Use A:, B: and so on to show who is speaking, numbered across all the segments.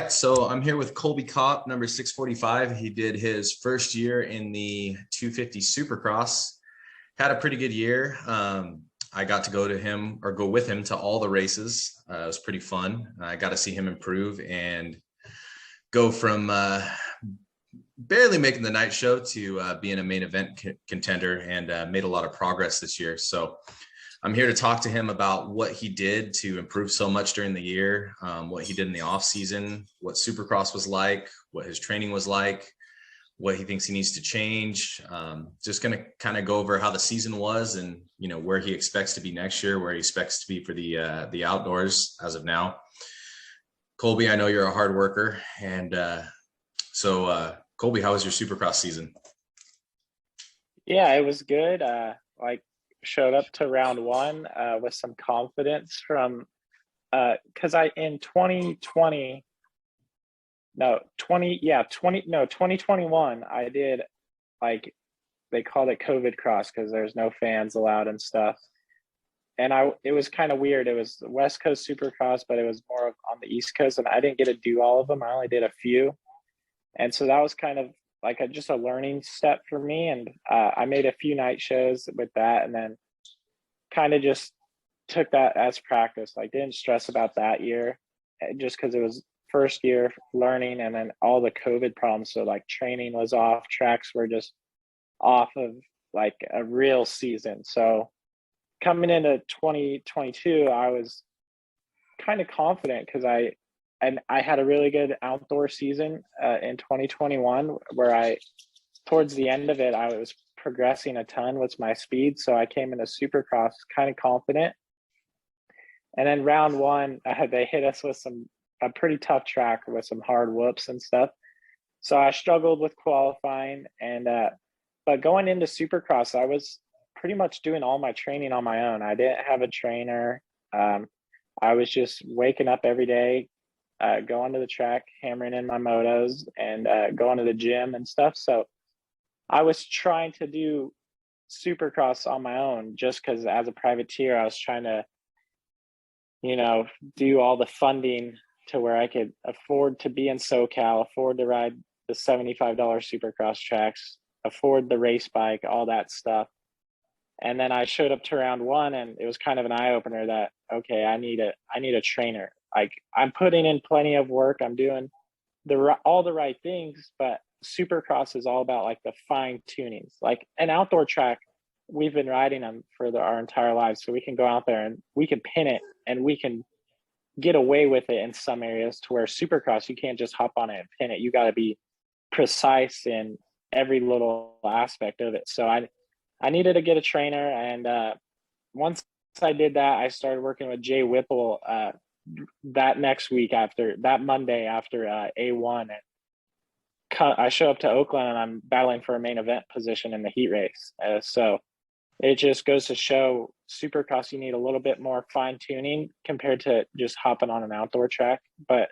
A: right, so I'm here with Colby Copp, number 645. He did his first year in the 250 Supercross. Had a pretty good year. I got to go with him to all the races. It was pretty fun. I got to see him improve and go from barely making the night show to being a main event contender, and made a lot of progress this year. So I'm here to talk to him about what he did to improve so much during the year, what he did in the off season, what Supercross was like, what his training was like, what he thinks he needs to change. Just going to kind of go over how the season was and, where he expects to be next year, where he expects to be for the outdoors as of now. Colby, I know you're a hard worker. And so Colby, how was your Supercross season?
B: Yeah, it was good. Showed up to round one with some confidence from because in 2021 I did, like, they called it COVID cross because there's no fans allowed and stuff, and it was kind of weird. It was the West Coast Supercross, but it was more on the East Coast, and I didn't get to do all of them. I only did a few, and so that was kind of like just a learning step for me. And I made a few night shows with that, and then kind of just took that as practice. Like, didn't stress about that year just because it was first year learning, and then all the COVID problems. So like training was off, tracks were just off of like a real season. So coming into 2022, I was kind of confident because I had a really good outdoor season in 2021, where towards the end of it, I was progressing a ton with my speed. So I came into Supercross kind of confident. And then round one, they hit us with a pretty tough track with some hard whoops and stuff. So I struggled with qualifying. But going into Supercross, I was pretty much doing all my training on my own. I didn't have a trainer. I was just waking up every day, going to the track, hammering in my motos, and going to the gym and stuff. So I was trying to do Supercross on my own just because as a privateer, I was trying to, do all the funding to where I could afford to be in SoCal, afford to ride the $75 Supercross tracks, afford the race bike, all that stuff. And then I showed up to round one, and it was kind of an eye opener that, okay, I need a trainer. Like, I'm putting in plenty of work. I'm doing all the right things, but Supercross is all about like the fine tunings. Like an outdoor track, we've been riding them for our entire lives. So we can go out there and we can pin it, and we can get away with it in some areas, to where Supercross, you can't just hop on it and pin it. You got to be precise in every little aspect of it. So I needed to get a trainer. And once I did that, I started working with Jay Whipple that next week, after that Monday after A1. And I show up to Oakland, and I'm battling for a main event position in the heat race. So it just goes to show Supercross, you need a little bit more fine tuning compared to just hopping on an outdoor track. But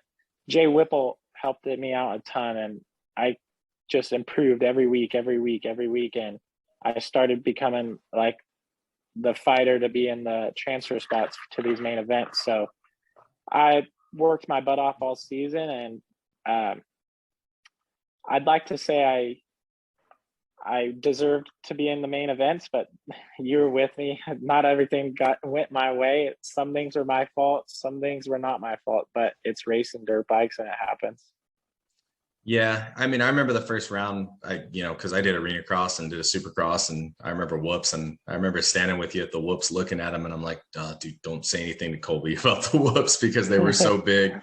B: Jay Whipple helped me out a ton, and I just improved every week. And I started becoming like the fighter to be in the transfer spots to these main events. So I worked my butt off all season, and I'd like to say I deserved to be in the main events, but you were with me. Not everything went my way. Some things were my fault. Some things were not my fault, but it's racing dirt bikes, and it happens.
A: Yeah. I mean, I remember the first round, because I did arena cross and did a Supercross, and I remember whoops, and I remember standing with you at the whoops looking at them, and I'm like, dude, don't say anything to Colby about the whoops because they were so big.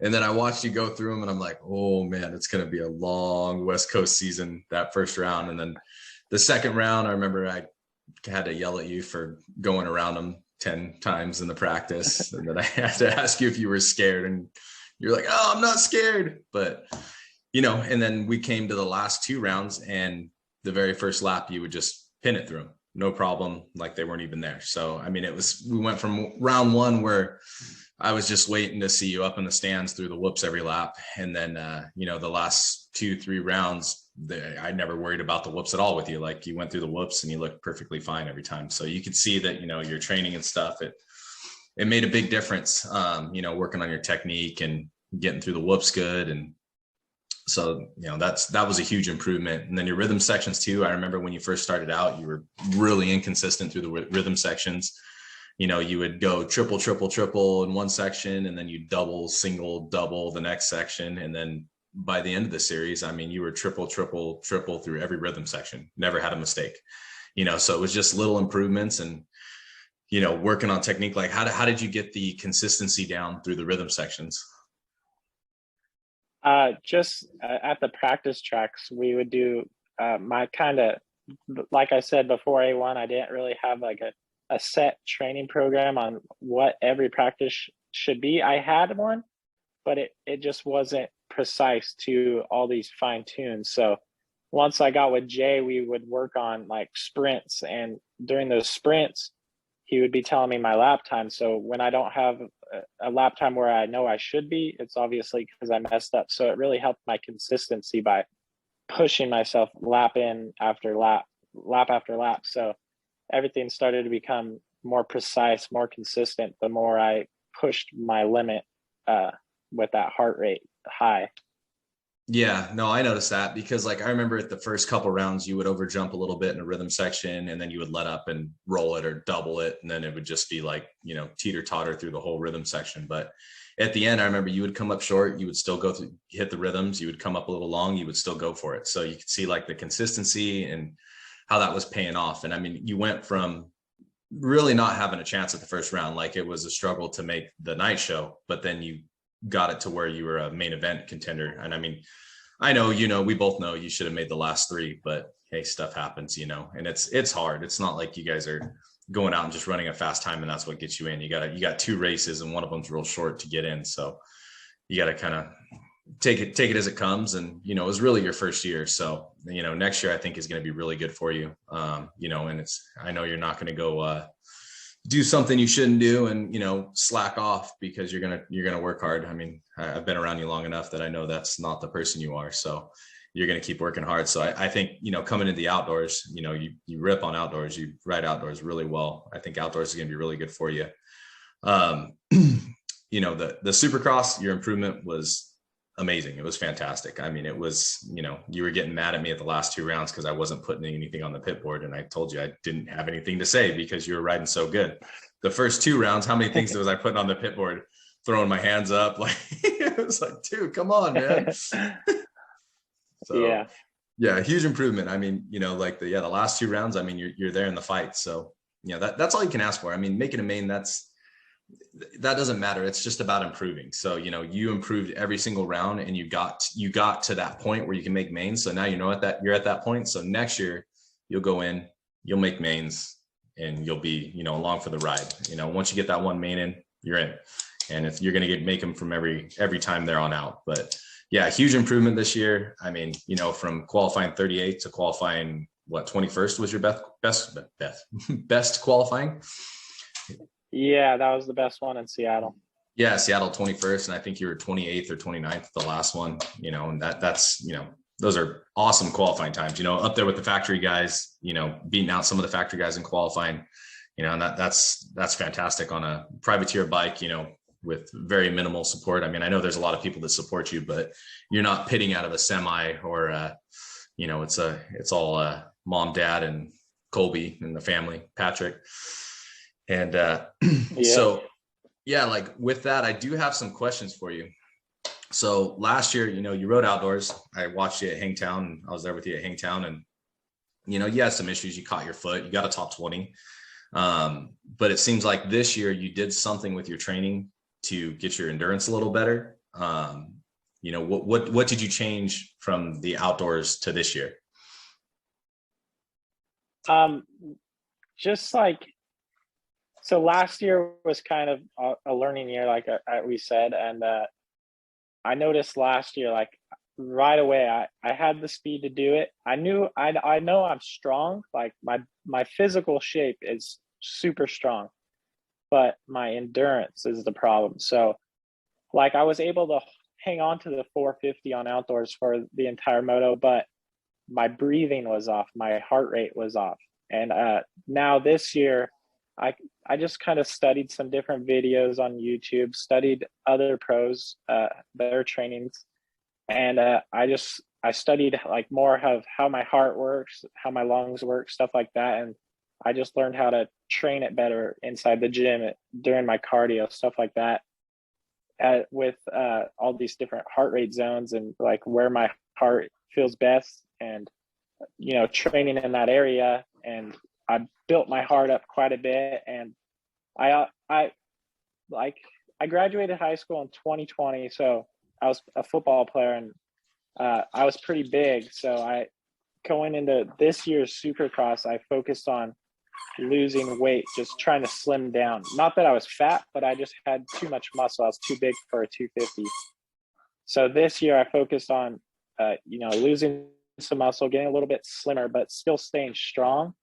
A: And then I watched you go through them, and I'm like, oh man, it's going to be a long West Coast season, that first round. And then the second round, I remember I had to yell at you for going around them 10 times in the practice. And then I had to ask you if you were scared, and you're like, oh, I'm not scared. But, and then we came to the last two rounds, and the very first lap, you would just pin it through them. No problem. Like they weren't even there. So, I mean, we went from round one where I was just waiting to see you up in the stands through the whoops every lap. And then, the last 2-3 rounds, I never worried about the whoops at all with you. Like, you went through the whoops and you looked perfectly fine every time. So you could see that, your training and stuff, it made a big difference, working on your technique and, getting through the whoops good. And so, that was a huge improvement. And then your rhythm sections too. I remember when you first started out, you were really inconsistent through the rhythm sections. You would go triple, triple, triple in one section, and then you double, single, double the next section. And then by the end of the series, I mean, you were triple, triple, triple through every rhythm section, never had a mistake, so it was just little improvements and, working on technique. Like how did you get the consistency down through the rhythm sections?
B: Just at the practice tracks, we would do my kind of, like I said before A1, I didn't really have like a set training program on what every practice should be. I had one, but it just wasn't precise to all these fine tunes. So once I got with Jay, we would work on like sprints, and during those sprints, he would be telling me my lap time. So when I don't have a lap time where I know I should be, it's obviously because I messed up. So it really helped my consistency by pushing myself lap in after lap, lap after lap. So everything started to become more precise, more consistent the more I pushed my limit with that heart rate high.
A: Yeah, no, I noticed that because like I remember at the first couple rounds, you would over jump a little bit in a rhythm section, and then you would let up and roll it or double it. And then it would just be like, teeter totter through the whole rhythm section. But at the end, I remember you would come up short, you would still go through, hit the rhythms, you would come up a little long, you would still go for it. So you could see like the consistency and how that was paying off. And I mean, you went from really not having a chance at the first round, like it was a struggle to make the night show, but then you got it to where you were a main event contender. And I mean, I know, we both know you should have made the last three, but hey, stuff happens, and it's hard. It's not like you guys are going out and just running a fast time and that's what gets you in. You got two races and one of them's real short to get in. So you got to kind of take it as it comes. And, it was really your first year. So, next year I think is going to be really good for you. And I know you're not going to go, do something you shouldn't do and, slack off because you're going to work hard. I mean, I've been around you long enough that I know that's not the person you are. So you're going to keep working hard. So I think, coming into the outdoors, you rip on outdoors, you ride outdoors really well. I think outdoors is going to be really good for you. The Supercross, your improvement was amazing. It was fantastic. I mean, it was, you were getting mad at me at the last two rounds because I wasn't putting anything on the pit board. And I told you I didn't have anything to say because you were riding so good. The first two rounds, how many things was I putting on the pit board? Throwing my hands up. Like, it was like, dude, come on, man. So yeah, huge improvement. I mean, like the last two rounds, I mean, you're there in the fight. So, that's all you can ask for. I mean, making a main, that doesn't matter. It's just about improving. So, you improved every single round and you got to that point where you can make mains. So now you're at that point. So next year you'll go in, you'll make mains and you'll be, along for the ride. Once you get that one main in, you're in. And if you're going to make them from every time there on out. But yeah, huge improvement this year. I mean, from qualifying 38 to qualifying 21st was your best qualifying.
B: Yeah, that was the best one in Seattle.
A: Yeah, Seattle 21st, and I think you were 28th or 29th the last one. And that's those are awesome qualifying times. Up there with the factory guys. Beating out some of the factory guys in qualifying. And that's fantastic on a privateer bike. With very minimal support. I mean, I know there's a lot of people that support you, but you're not pitting out of a semi or it's all mom, dad, and Colby and the family, Patrick. And So yeah, like with that, I do have some questions for you. So last year, you rode outdoors. I watched you at Hangtown. I was there with you at Hangtown, and you had some issues. You caught your foot. You got a top 20. But it seems like this year you did something with your training to get your endurance a little better. What did you change from the outdoors to this year?
B: Just like, so last year was kind of a learning year, like we said. And I noticed last year, like right away, I had the speed to do it. I know I'm strong. Like my physical shape is super strong, but my endurance is the problem. So like I was able to hang on to the 450 on outdoors for the entire moto, but my breathing was off. My heart rate was off. And now this year, I I just kind of studied some different videos on YouTube, studied other pros, their trainings, and I studied like more of how my heart works, how my lungs work, stuff like that, and I just learned how to train it better inside the gym during my cardio, stuff like that, with all these different heart rate zones and like where my heart feels best, and training in that area. And I built my heart up quite a bit, and I like I graduated high school in 2020, so I was a football player, and I was pretty big. So I going into this year's Supercross, I focused on losing weight, just trying to slim down. Not that I was fat, but I just had too much muscle. I was too big for a 250. So this year I focused on, losing some muscle, getting a little bit slimmer, but still staying strong.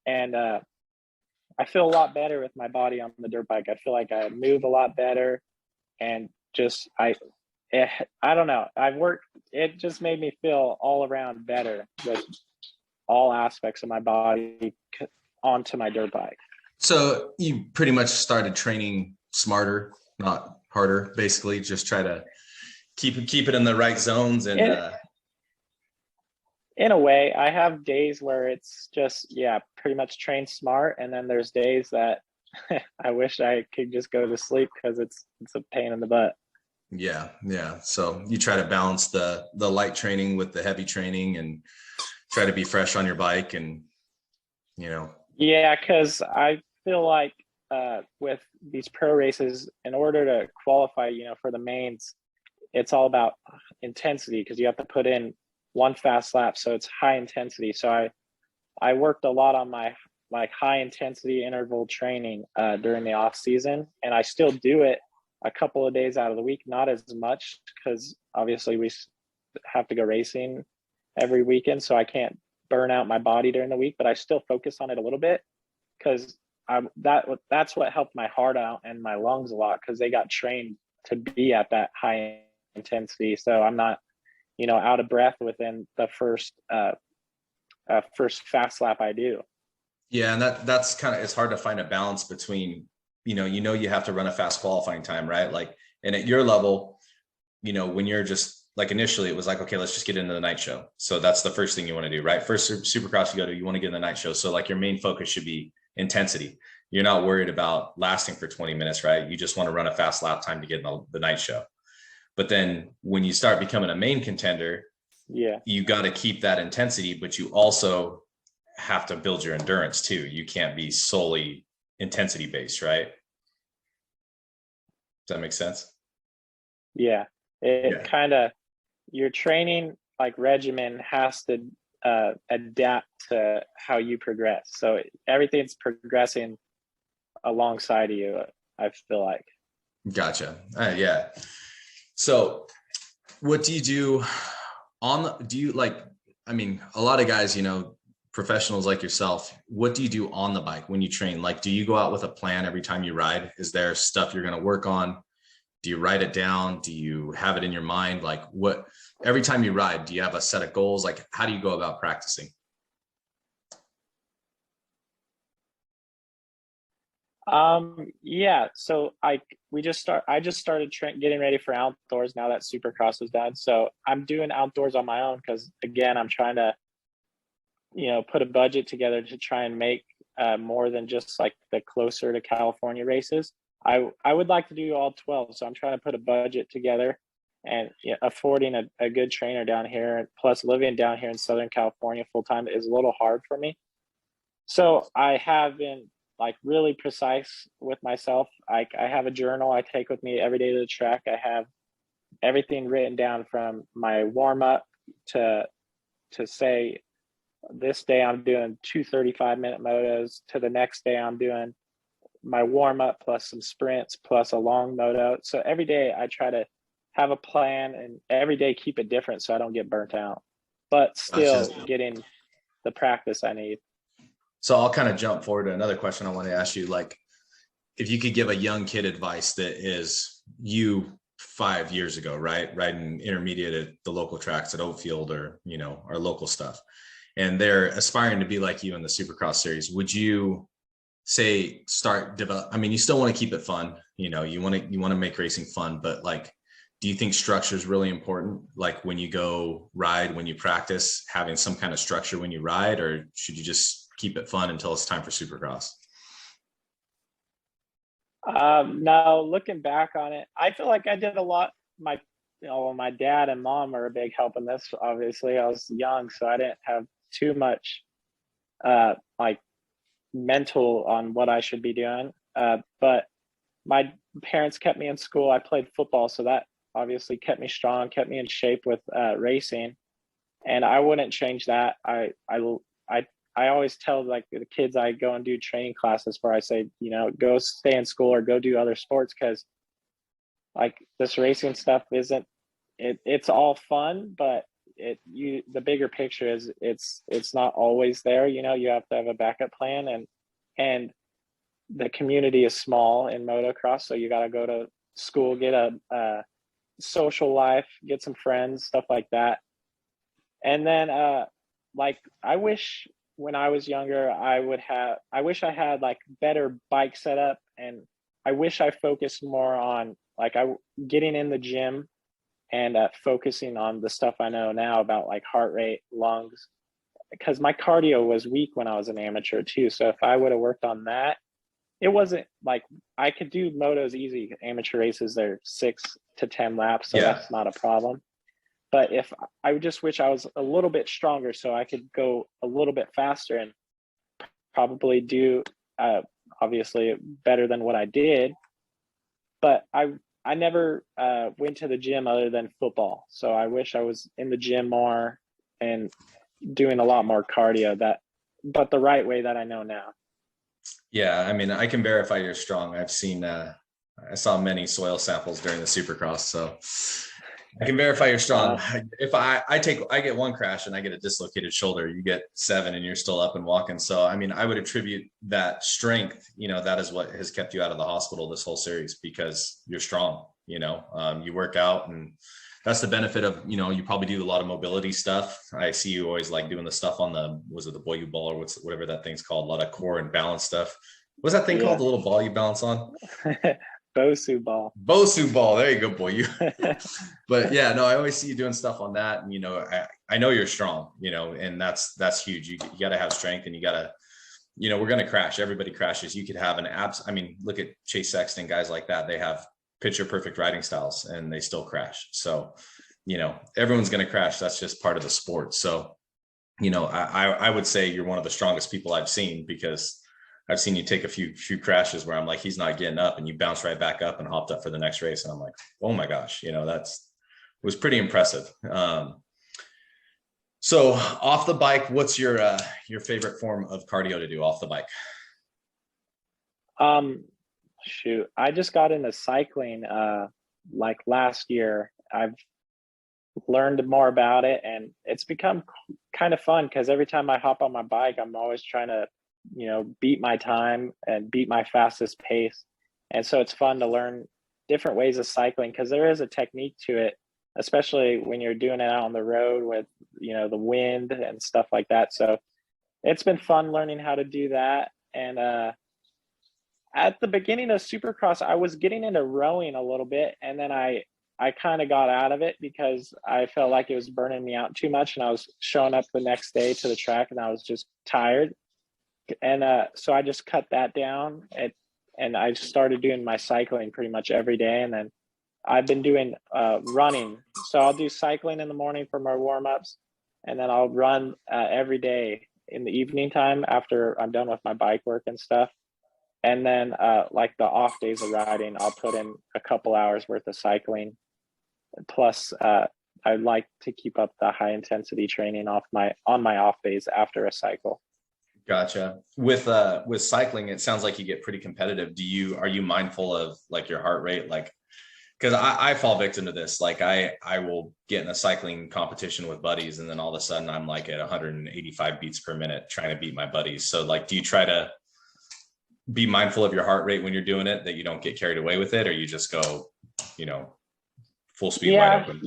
B: And I feel a lot better with my body on the dirt bike. I feel like I move a lot better, and just I don't know. It just made me feel all around better with all aspects of my body onto my dirt bike.
A: So you pretty much started training smarter, not harder, basically. Just try to keep it in the right zones. And
B: in a way, I have days where it's just, pretty much train smart. And then there's days that I wish I could just go to sleep because it's a pain in the butt.
A: Yeah. So you try to balance the light training with the heavy training and try to be fresh on your bike, and
B: Yeah, because I feel like with these pro races, in order to qualify, for the mains, it's all about intensity because you have to put in one fast lap, so it's high intensity. So I worked a lot on my like high intensity interval training during the off season, and I still do it a couple of days out of the week, not as much because obviously we have to go racing every weekend, so I can't burn out my body during the week, but I still focus on it a little bit because that's what helped my heart out and my lungs a lot, because they got trained to be at that high intensity. So I'm not, out of breath within the first fast lap I do.
A: Yeah, and that's kind of, it's hard to find a balance between, you have to run a fast qualifying time, right? Like, and at your level, when you're just like, initially it was like, okay, let's just get into the night show. So that's the first thing you want to do, right? First Supercross you want to get in the night show. So like your main focus should be intensity. You're not worried about lasting for 20 minutes, right? You just want to run a fast lap time to get in the night show. But then when you start becoming a main contender, you got to keep that intensity, but you also have to build your endurance too. You can't be solely intensity based, right? Does that make sense?
B: Yeah. It kind of, your training like regimen has to adapt to how you progress. So everything's progressing alongside of you, I feel like.
A: Gotcha. Yeah. So what do you do a lot of guys, professionals like yourself, what do you do on the bike when you train? Like, do you go out with a plan every time you ride? Is there stuff you're going to work on? Do you write it down? Do you have it in your mind? Like, what, every time you ride, do you have a set of goals? Like, how do you go about practicing?
B: So I just started getting ready for outdoors now that Supercross is done. So I'm doing outdoors on my own because, again, I'm trying to put a budget together to try and make more than just like the closer to California races. I would like to do all 12, so I'm trying to put a budget together, and affording a good trainer down here, plus living down here in Southern California full time is a little hard for me. So I have been like really precise with myself. I have a journal I take with me every day to the track. I have everything written down from my warm up to say this day I'm doing 2 35-minute motos, to the next day I'm doing my warm up plus some sprints plus a long moto. So every day I try to have a plan, and every day keep it different so I don't get burnt out, but still getting the practice I need.
A: So I'll kind of jump forward to another question I want to ask you. Like, if you could give a young kid advice that is you 5 years ago, right? Riding intermediate at the local tracks at Oatfield or, our local stuff, and they're aspiring to be like you in the Supercross series, would you say start develop, I mean, you still want to keep it fun, you want to make racing fun, but like, do you think structure is really important? Like when you go ride, when you practice, having some kind of structure when you ride, or should you just keep it fun until it's time for Supercross?
B: No, looking back on it, I feel like I did a lot. My dad and mom are a big help in this. Obviously, I was young, so I didn't have too much like mental on what I should be doing. But my parents kept me in school. I played football, so that obviously kept me strong, kept me in shape with racing, and I wouldn't change that. I always tell like the kids I go and do training classes where I say, go stay in school or go do other sports, because like this racing stuff isn't it's all fun, but the bigger picture is it's not always there. You have to have a backup plan, and the community is small in motocross, so you got to go to school, get a social life, get some friends, stuff like that. And then like I wish when I was younger I wish I had like better bike setup, and I wish I focused more on like getting in the gym and focusing on the stuff I know now about like heart rate, lungs, because my cardio was weak when I was an amateur too. So if I would have worked on that, it wasn't like I could do motos easy. Amateur races, they're 6 to 10 laps, so
A: Yeah.
B: that's not a problem. But if I just wish I was a little bit stronger so I could go a little bit faster and probably do obviously better than what I did. But I never went to the gym other than football. So I wish I was in the gym more and doing a lot more cardio, but the right way that I know now.
A: Yeah, I mean, I can verify you're strong. I saw many soil samples during the Supercross, so I can verify you're strong. If I get one crash and I get a dislocated shoulder, you get 7 and you're still up and walking. So, I mean, I would attribute that strength, that is what has kept you out of the hospital this whole series, because you're strong, you work out, and that's the benefit of, you probably do a lot of mobility stuff. I see you always like doing the stuff on was it the Boyu ball or whatever that thing's called, a lot of core and balance stuff. What's that thing called? The little ball you balance on?
B: Bosu ball.
A: Bosu ball. There you go, boy. But yeah, no, I always see you doing stuff on that. And, I know you're strong, and that's huge. You got to have strength, and you got to, we're going to crash. Everybody crashes. You could have I mean, look at Chase Sexton, guys like that. They have picture perfect riding styles and they still crash. So, everyone's going to crash. That's just part of the sport. So, I would say you're one of the strongest people I've seen, because I've seen you take a few crashes where I'm like, he's not getting up, and you bounce right back up and hopped up for the next race. And I'm like, oh my gosh, it was pretty impressive. So off the bike, what's your favorite form of cardio to do off the bike?
B: Shoot, I just got into cycling like last year. I've learned more about it, and it's become kind of fun, because every time I hop on my bike, I'm always trying to beat my time and beat my fastest pace. And so it's fun to learn different ways of cycling, because there is a technique to it, especially when you're doing it out on the road with the wind and stuff like that. So it's been fun learning how to do that. And at the beginning of Supercross, I was getting into rowing a little bit, and then I kind of got out of it because I felt like it was burning me out too much, and I was showing up the next day to the track and I was just tired. And so I just cut that down, and I started doing my cycling pretty much every day. And then I've been doing running. So I'll do cycling in the morning for my warm-ups, and then I'll run every day in the evening time after I'm done with my bike work and stuff. And then like the off days of riding, I'll put in a couple hours worth of cycling. Plus, I like to keep up the high intensity training on my off days after a cycle.
A: Gotcha. With cycling, it sounds like you get pretty competitive. Are you mindful of like your heart rate? Like, because I fall victim to this. Like I will get in a cycling competition with buddies, and then all of a sudden I'm like at 185 beats per minute trying to beat my buddies. So like, do you try to be mindful of your heart rate when you're doing it, that you don't get carried away with it, or you just go, full speed wide open?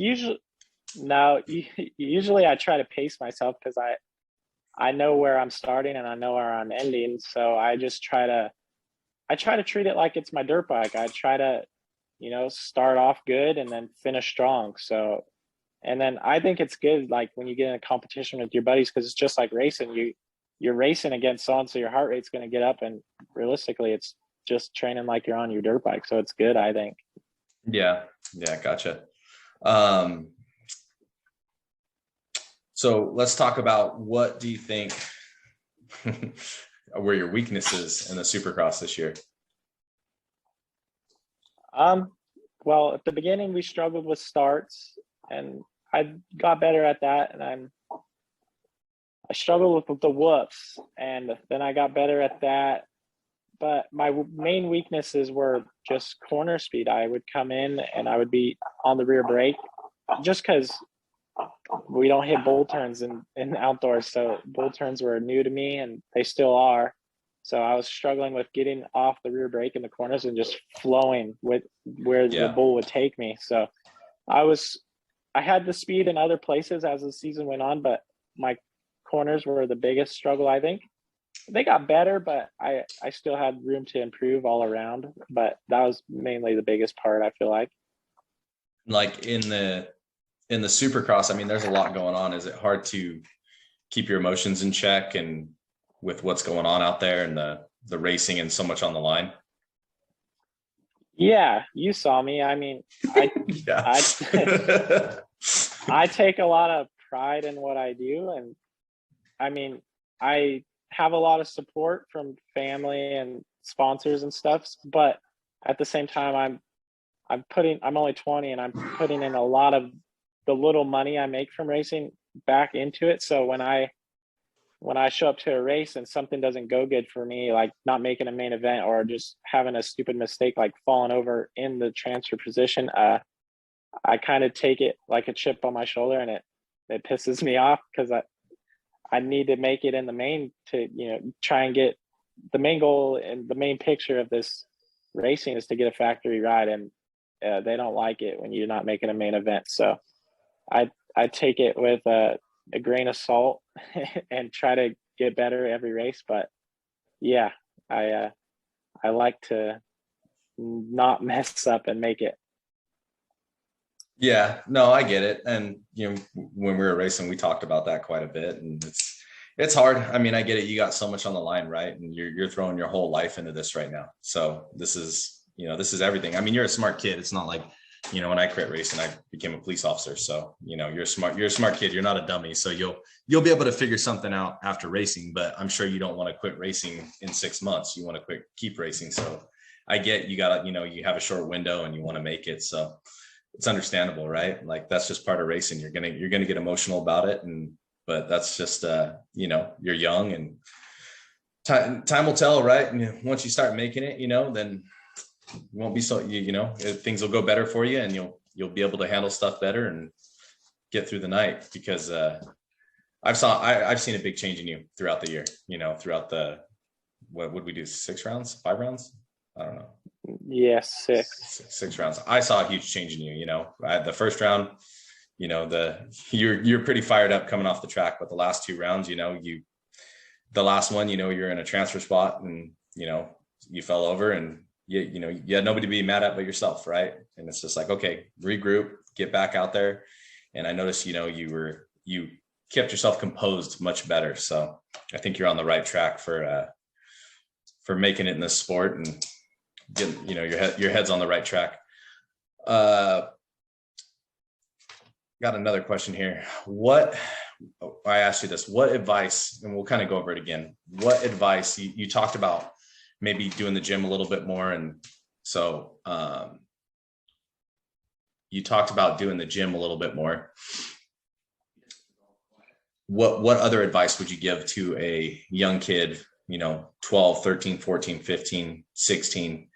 B: Usually I try to pace myself, because I know where I'm starting and I know where I'm ending. So I try to treat it like it's my dirt bike. I try to, start off good and then finish strong. So, and then I think it's good, like when you get in a competition with your buddies, because it's just like racing. You're racing against someone, so your heart rate's going to get up, and realistically, it's just training like you're on your dirt bike. So it's good, I think.
A: Yeah. Yeah. Gotcha. Um, so let's talk about, what do you think were your weaknesses in the Supercross this year?
B: Um, well, at the beginning, we struggled with starts, and I got better at that, and I struggled with the whoops, and then I got better at that. But my main weaknesses were just corner speed. I would come in and I would be on the rear brake, just because we don't hit bull turns in outdoors. So bull turns were new to me, and they still are. So I was struggling with getting off the rear brake in the corners and just flowing with where the
A: Yeah.
B: bull would take me. So I was I had the speed in other places as the season went on, but my corners were the biggest struggle, I think. They got better, but I still had room to improve all around. But that was mainly the biggest part, I feel like.
A: Like in the Supercross, I mean, there's a lot going on. Is it hard to keep your emotions in check, and with what's going on out there and the racing and so much on the line?
B: Yeah, you saw me. I mean, I
A: Yeah.
B: I I take a lot of pride in what I do, and I mean, I have a lot of support from family and sponsors and stuff, but at the same time I'm only 20, and I'm putting in a lot of the little money I make from racing back into it. So when I show up to a race and something doesn't go good for me, like not making a main event or just having a stupid mistake, like falling over in the transfer position, I kind of take it like a chip on my shoulder, and it pisses me off because I need to make it in the main to, try and get the main goal, and the main picture of this racing is to get a factory ride. And they don't like it when you're not making a main event. So I take it with a grain of salt and try to get better every race. But yeah, I like to not mess up and make it.
A: Yeah, no, I get it. And when we were racing, we talked about that quite a bit, and it's hard. I mean, I get it. You got so much on the line, right? And you're throwing your whole life into this right now. So this is, this is everything. I mean, you're a smart kid. It's not like, when I quit racing, I became a police officer. So, you're a smart kid. You're not a dummy. So you'll be able to figure something out after racing, but I'm sure you don't want to quit racing in 6 months. You want to keep racing. So I get, you gotta, you have a short window and you want to make it. So it's understandable, right? Like that's just part of racing. You're gonna get emotional about it, but that's just you're young, and time will tell, right? And once you start making it, then you won't be so things will go better for you, and you'll be able to handle stuff better and get through the night. Because I've seen a big change in you throughout the year. Throughout the, what would we do, 6 rounds, 5 rounds? I don't know.
B: Yes, 6.
A: 6 rounds. I saw a huge change in you. The first round, you're pretty fired up coming off the track, but the last 2 rounds, the last one, you're in a transfer spot, and you fell over, and you had nobody to be mad at but yourself, right? And it's just like, okay, regroup, get back out there. And I noticed, you kept yourself composed much better. So I think you're on the right track for making it in this sport, and getting, your head's on the right track. Got another question here. I asked you this, what advice, and we'll kind of go over it again. What advice, you talked about maybe doing the gym a little bit more. And so you talked about doing the gym a little bit more. What other advice would you give to a young kid, 12, 13, 14, 15, 16,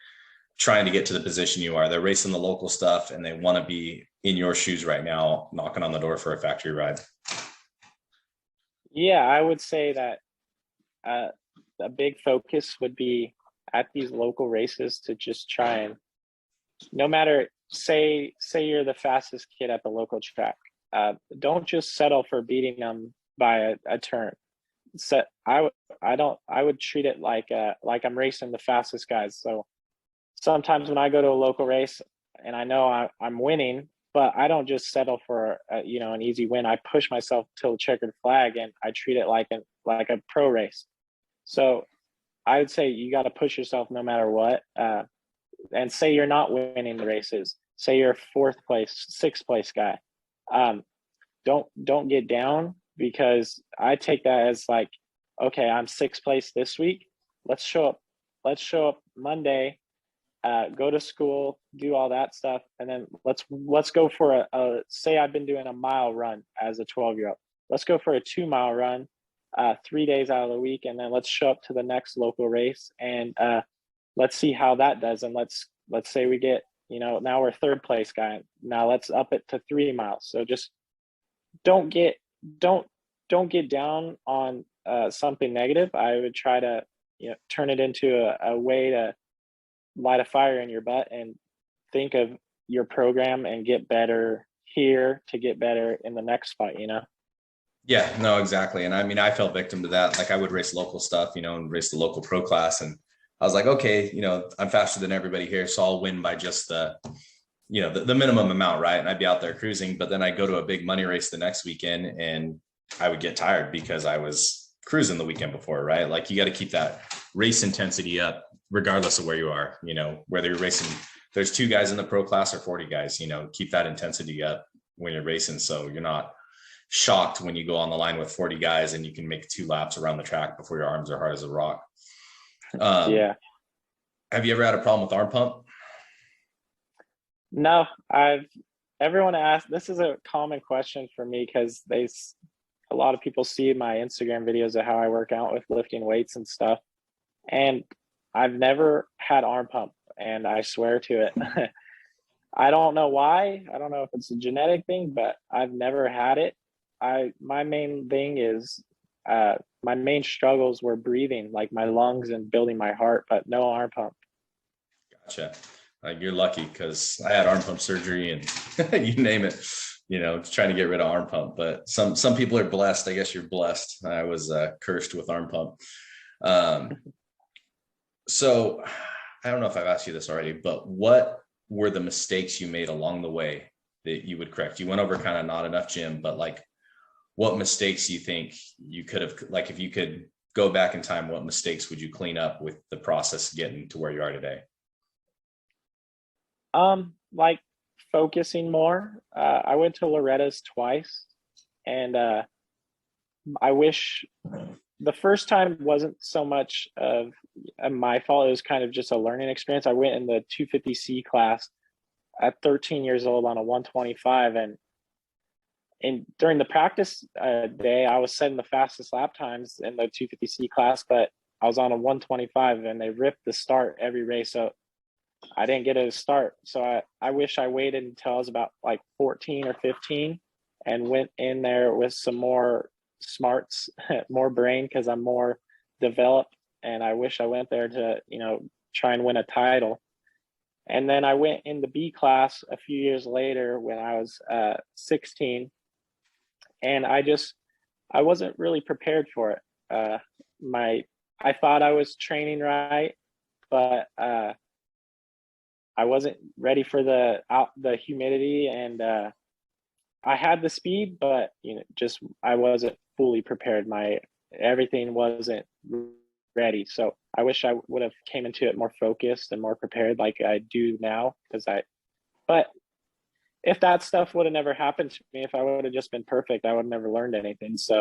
A: trying to get to the position you are? They're racing the local stuff, and they want to be in your shoes right now, knocking on the door for a factory ride.
B: Yeah, I would say that a big focus would be at these local races to just try and, no matter, say you're the fastest kid at the local track, don't just settle for beating them by a turn. set. I would treat it like I'm racing the fastest guys. So sometimes when I go to a local race and I know I'm winning, but I don't just settle for an easy win. I push myself till the checkered flag, and I treat it like a pro race. So I would say you got to push yourself no matter what. And say you're not winning the races. Say you're fourth place, sixth place guy. Um, don't get down, because I take that as like, okay, I'm sixth place this week. Let's show up. Let's show up Monday. Go to school, do all that stuff, and then let's go for a say I've been doing a mile run as a 12-year-old. Let's go for a 2-mile run, 3 days out of the week, and then let's show up to the next local race, and let's see how that does. And let's say we get, now we're third place guy. Now let's up it to 3 miles. So just don't get don't don't get down on something negative. I would try to turn it into a way to light a fire in your butt and think of your program and get better here to get better in the next spot.
A: Yeah, no, exactly. And I mean, I fell victim to that. Like I would race local stuff, and race the local pro class. And I was like, okay, I'm faster than everybody here. So I'll win by just the minimum amount. Right. And I'd be out there cruising, but then I go to a big money race the next weekend and I would get tired because I was cruising the weekend before. Right. Like you got to keep that race intensity up regardless of where you are, whether you're racing, there's 2 guys in the pro class or 40 guys, keep that intensity up when you're racing. So you're not shocked when you go on the line with 40 guys and you can make 2 laps around the track before your arms are hard as a rock.
B: Yeah.
A: Have you ever had a problem with arm pump?
B: No, everyone asks, this is a common question for me, because a lot of people see my Instagram videos of how I work out with lifting weights and stuff. And I've never had arm pump, and I swear to it. I don't know why. I don't know if it's a genetic thing, but I've never had it. My main thing is my main struggles were breathing, like my lungs and building my heart, but no arm pump.
A: Gotcha. You're lucky, because I had arm pump surgery and you name it, trying to get rid of arm pump. But some people are blessed. I guess you're blessed. I was cursed with arm pump. So I don't know if I've asked you this already, but what were the mistakes you made along the way that you would correct? You went over kind of not enough gym, but like what mistakes you think you could have, like if you could go back in time, what mistakes would you clean up with the process getting to where you are today?
B: Like focusing more. I went to Loretta's twice, and I wish the first time wasn't so much of my fault. It was kind of just a learning experience. I went in the 250C class at 13 years old on a 125, and during the practice day, I was setting the fastest lap times in the 250C class, but I was on a 125, and they ripped the start every race. So I didn't get a start. So I wish I waited until I was about like 14 or 15 and went in there with some more smarts, more brain, because I'm more developed. And I wish I went there to, try and win a title. And then I went in the B class a few years later when I was 16. And I wasn't really prepared for it. I thought I was training right, but I wasn't ready for the humidity, and I had the speed, but just I wasn't fully prepared. Everything wasn't ready. So I wish I would have came into it more focused and more prepared, like I do now. But if that stuff would have never happened to me, if I would have just been perfect, I would have never learned anything. So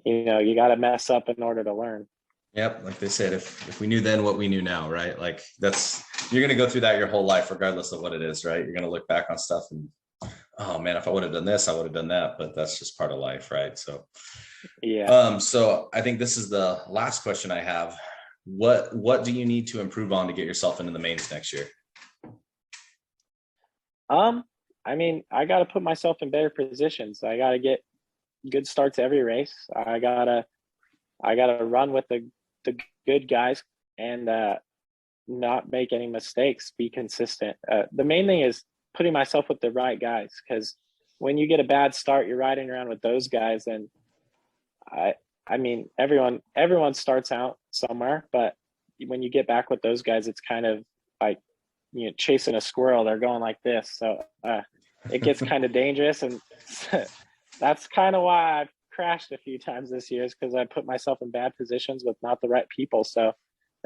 B: you got to mess up in order to learn.
A: Yep. Like they said, if we knew then what we knew now, right? Like you're going to go through that your whole life, regardless of what it is, right? You're going to look back on stuff and, oh man, if I would have done this, I would have done that, but that's just part of life. Right. So,
B: yeah.
A: So I think this is the last question I have. What do you need to improve on to get yourself into the mains next year?
B: I mean, I got to put myself in better positions. I got to get good starts every race. I gotta run with the good guys and not make any mistakes, be consistent. The main thing is putting myself with the right guys, because when you get a bad start, you're riding around with those guys, and I mean, everyone starts out somewhere, but when you get back with those guys, it's kind of like, chasing a squirrel. They're going like this. So it gets kind of dangerous. And that's kind of why I've crashed a few times this year, is because I put myself in bad positions with not the right people. So,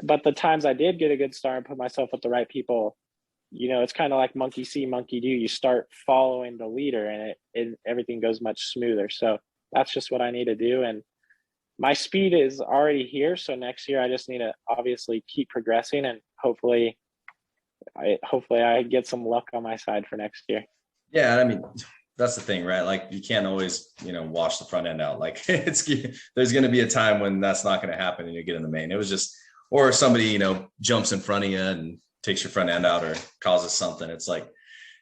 B: but the times I did get a good start and put myself with the right people, it's kind of like monkey see, monkey do. You start following the leader, and everything goes much smoother. So that's just what I need to do. And my speed is already here. So next year I just need to obviously keep progressing, and hopefully I get some luck on my side for next year.
A: Yeah, I mean, that's the thing, right? Like, you can't always, wash the front end out. Like, there's going to be a time when that's not going to happen and you get in the main. It was just, or somebody, jumps in front of you and takes your front end out or causes something. It's like,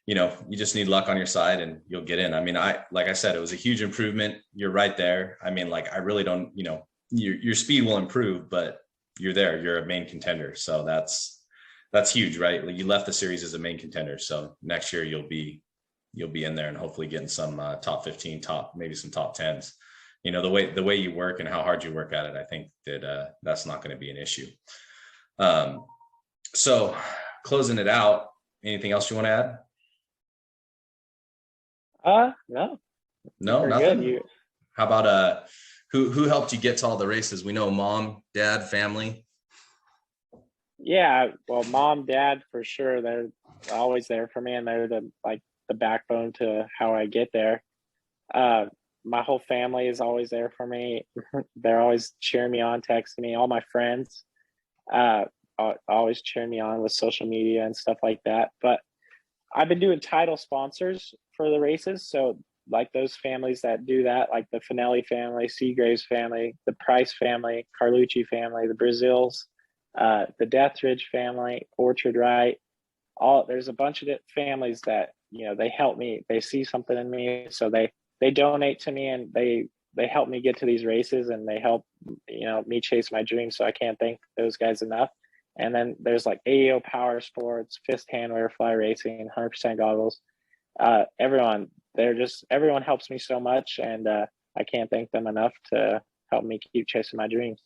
A: you just need luck on your side and you'll get in. I mean, like I said, it was a huge improvement. You're right there. I mean, like, I really don't, your speed will improve, but you're there. You're a main contender. So that's huge, right? Like, you left the series as a main contender. So next year you'll be in there and hopefully getting some top 15, maybe some top 10s. The way you work and how hard you work at it, I think that that's not going to be an issue. So closing it out, anything else you want to add?
B: No,
A: nothing.
B: Good.
A: How about who helped you get to all the races? We know mom, dad, family.
B: Yeah, well, mom, dad, for sure. They're always there for me, and they're the backbone to how I get there. My whole family is always there for me. They're always cheering me on, texting me. All my friends always cheering me on with social media and stuff like that. But I've been doing title sponsors for the races. So like those families that do that, like the Finelli family, Seagraves family, the Price family, Carlucci family, the Brazils, the Deathridge family, Orchard Right. There's a bunch of families that, they help me. They see something in me. So they donate to me, and they help me get to these races, and they help, me chase my dreams. So I can't thank those guys enough. And then there's like AEO Power Sports, Fist Handwear, Fly Racing, 100% Goggles. Everyone helps me so much, and I can't thank them enough to help me keep chasing my dreams.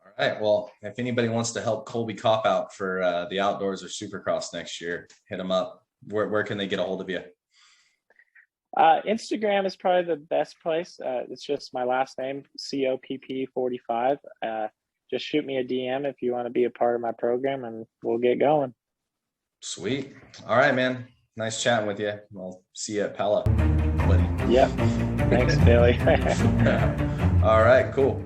A: All right. Well, if anybody wants to help Colby Copp out for the outdoors or Supercross next year, hit him up. Where can they get a hold of you?
B: Instagram is probably the best place. It's just my last name, COPP45. Just shoot me a DM if you want to be a part of my program, and we'll get going.
A: Sweet. All right, man. Nice chatting with you. I'll see you at Pella, buddy.
B: Yep. Thanks, Billy.
A: All right, cool.